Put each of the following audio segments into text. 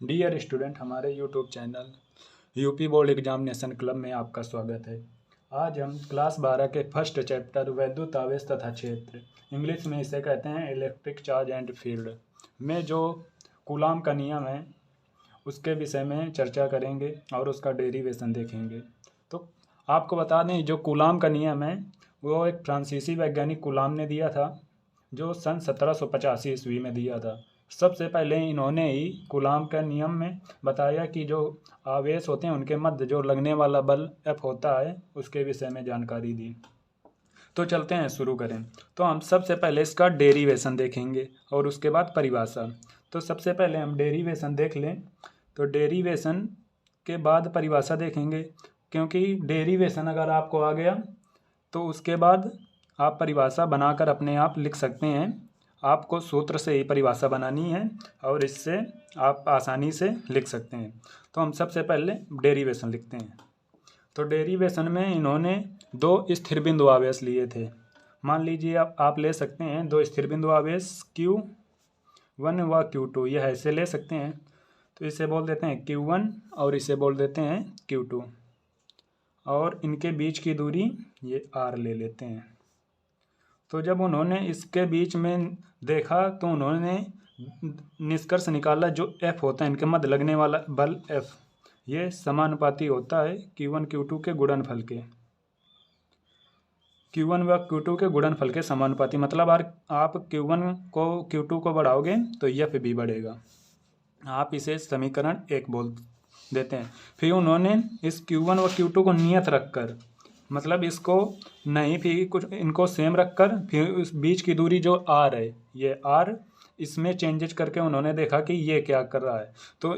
Dear student, हमारे YouTube channel UP board examination club में आपका स्वागत है। आज हम क्लास 12 के फर्स्ट चैप्टर वैद्युत आवेश तथा क्षेत्र, इंग्लिश में इसे कहते हैं इलेक्ट्रिक चार्ज एंड फील्ड, में जो कूलाम का नियम है उसके विषय में चर्चा करेंगे और उसका डेरिवेशन देखेंगे। तो आपको बता दें, जो कूलाम का नियम है वो एक फ्रांसीसी वैज्ञानिक कूलाम ने दिया था, जो सन 1785 ईस्वी में दिया था। सबसे पहले इन्होंने ही कूलाम के नियम में बताया कि जो आवेश होते हैं उनके मध्य जो लगने वाला बल एफ होता है उसके विषय में जानकारी दी। तो चलते हैं, शुरू करें। तो हम सबसे पहले इसका डेरिवेशन देखेंगे और उसके बाद परिभाषा। तो सबसे पहले हम डेरिवेशन देख लें, तो डेरिवेशन के बाद परिभाषा देखेंगे, क्योंकि डेरिवेशन अगर आपको आ गया तो उसके बाद आप परिभाषा बनाकर अपने आप लिख सकते हैं। आपको सूत्र से ही परिभाषा बनानी है और इससे आप आसानी से लिख सकते हैं। तो हम सबसे पहले डेरिवेशन लिखते हैं। तो डेरिवेशन में इन्होंने दो स्थिर बिंदु आवेश लिए थे। मान लीजिए आप ले सकते हैं दो स्थिर बिंदु आवेश Q1 व Q2, यह ऐसे ले सकते हैं। तो इसे बोल देते हैं Q1 और इसे बोल देते हैं Q2, और इनके बीच की दूरी ये R ले लेते हैं। तो जब उन्होंने इसके बीच में देखा तो उन्होंने निष्कर्ष निकाला, जो F होता है इनके मध्य लगने वाला बल F, ये समानुपाती होता है Q1 Q2 के गुणनफल के। Q1 व Q2 के गुणनफल के समानुपाती, मतलब आप Q1 को Q2 को बढ़ाओगे तो F भी बढ़ेगा। आप इसे समीकरण 1 बोल देते हैं। फिर उन्होंने इस Q1 व Q2 को नियत रखकर, मतलब इसको नहीं, फिर कुछ इनको सेम रखकर, फिर उस बीच की दूरी जो R है, ये R, इसमें चेंजेस करके उन्होंने देखा कि ये क्या कर रहा है। तो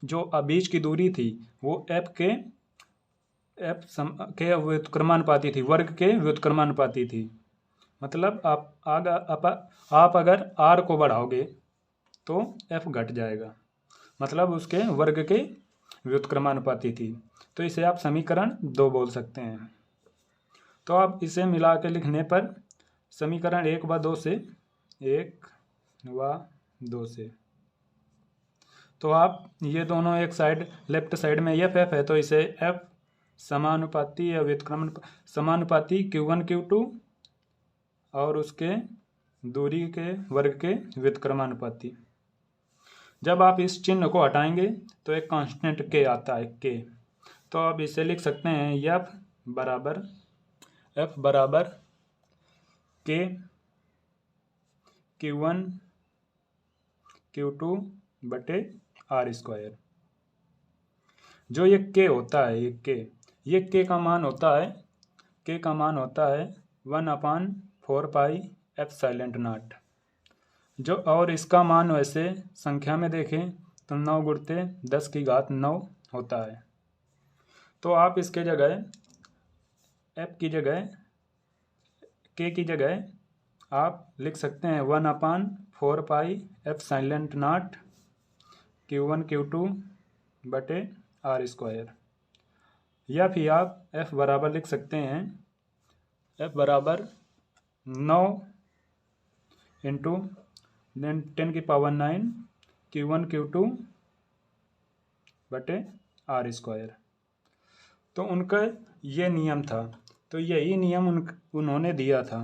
जो बीच की दूरी थी वो F के व्युत्क्रमानुपाती थी, वर्ग के व्युत्क्रमानुपाती थी। मतलब आप अगर R को बढ़ाओगे तो F घट जाएगा, मतलब उसके वर्ग के व्युत्क्रमानुपाती थी। तो इसे आप समीकरण 2 बोल सकते हैं। तो आप इसे मिला के लिखने पर समीकरण 1 व 2 से, 1 व 2 से, तो आप ये दोनों एक साइड, लेफ्ट साइड में F है तो इसे F समानुपाती या व्युत्क्रमण समानुपाती Q1 Q2 और उसके दूरी के वर्ग के व्युत्क्रमानुपाती। जब आप इस चिन्ह को हटाएंगे तो एक कांस्टेंट K आता है, K। तो आप इसे लिख सकते हैं F बराबर K Q1 Q2 बटे R स्क्वायर। जो ये K होता है, ये K का मान होता है, K का मान होता है 1/4 पाई एप्सिलॉन नॉट। जो और इसका मान वैसे संख्या में देखें तो 9 गुणित 10 की घात 9 होता है। तो आप इसके जगह F की जगह, K की जगह आप लिख सकते हैं 1/4 pi epsilon not Q1 Q2 बटे R स्क्वायर। या फिर आप F बराबर लिख सकते हैं, F बराबर 9 इंटू 10⁹ Q1 Q2 बटे R स्क्वायर। तो उनका ये नियम था, तो यही नियम उन्होंने दिया था।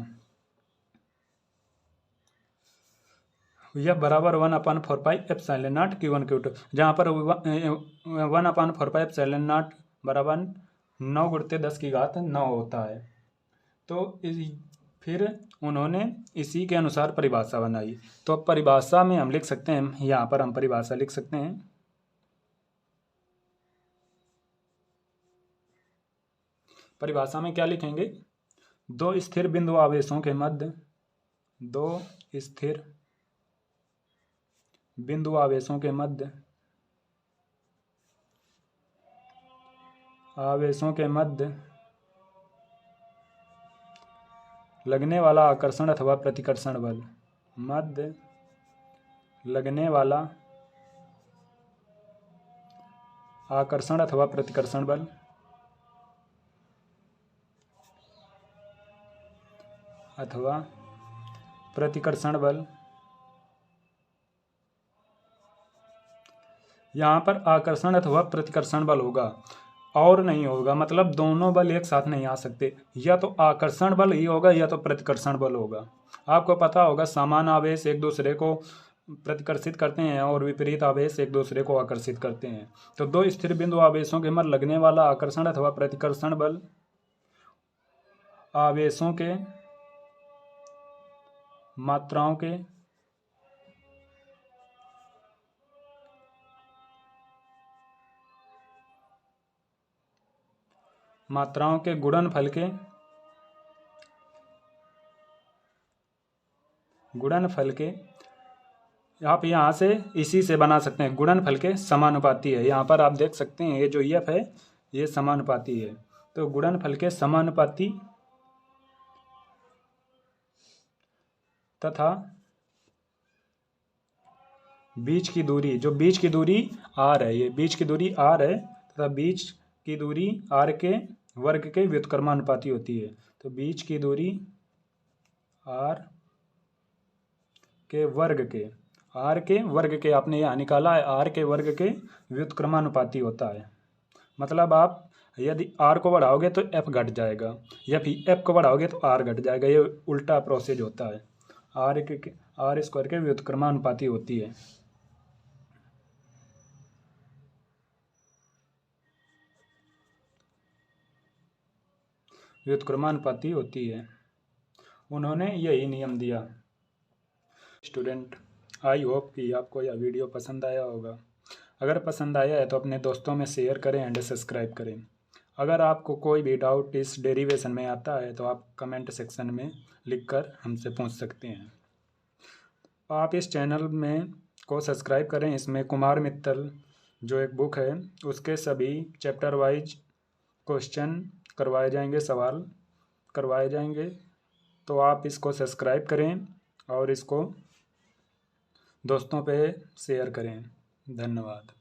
यह बराबर 1/4 pi epsilon not Q1 Q2, जहाँ पर 1/4 पाई एप्सिलॉन नॉट बराबर 9 गुणित 10 की घात 9 होता है। तो फिर उन्होंने इसी के अनुसार परिभाषा बनाई। तो परिभाषा में हम लिख सकते हैं, यहाँ पर हम परिभाषा लिख सकते हैं, परिभाषा में क्या लिखेंगे, दो स्थिर बिंदु आवेशों के मध्य, दो स्थिर बिंदु आवेशों के मध्य, लगने वाला आकर्षण अथवा प्रतिकर्षण बल, मध्य लगने वाला आकर्षण अथवा प्रतिकर्षण बल यहाँ पर आकर्षण अथवा प्रतिकर्षण बल होगा और नहीं होगा, मतलब दोनों बल एक साथ नहीं आ सकते, या तो आकर्षण बल ही होगा या तो प्रतिकर्षण बल होगा। आपको पता होगा समान आवेश एक दूसरे को प्रतिकर्षित करते हैं और विपरीत आवेश एक दूसरे को आकर्षित करते हैं। तो दो स्थिर बिंदु आवेशों के मध्य लगने वाला आकर्षण अथवा प्रतिकर्षण बल आवेशों के मात्राओं के गुणनफल के आप यहाँ से इसी से बना सकते हैं, गुणनफल के समानुपाती है। यहाँ पर आप देख सकते हैं ये जो एफ है ये समानुपाती है, तो गुणनफल के समानुपाती तथा बीच की दूरी, जो बीच की दूरी r है, ये बीच की दूरी r है तथा बीच की दूरी r के वर्ग के व्युत्क्रमानुपाती होती है। तो बीच की दूरी r के वर्ग के आपने यहाँ निकाला है, r के वर्ग के व्युत्क्रमानुपाती होता है। मतलब आप यदि r को बढ़ाओगे तो f घट जाएगा, या फिर f को बढ़ाओगे तो r घट जाएगा, ये उल्टा प्रोसेस होता है। r स्क्वायर के व्युत्क्रमानुपाती होती है। व्युत्क्रमानुपाती होती है, उन्होंने यही नियम दिया। स्टूडेंट, आई होप कि आपको यह वीडियो पसंद आया होगा। अगर पसंद आया है तो अपने दोस्तों में शेयर करें एंड सब्सक्राइब करें। अगर आपको कोई भी डाउट इस डेरिवेशन में आता है तो आप कमेंट सेक्शन में लिखकर हमसे पूछ सकते हैं। आप इस चैनल में को सब्सक्राइब करें, इसमें कुमार मित्तल जो एक बुक है उसके सभी चैप्टर वाइज क्वेश्चन करवाए जाएंगे, सवाल करवाए जाएंगे। तो आप इसको सब्सक्राइब करें और इसको दोस्तों पे शेयर करें। धन्यवाद।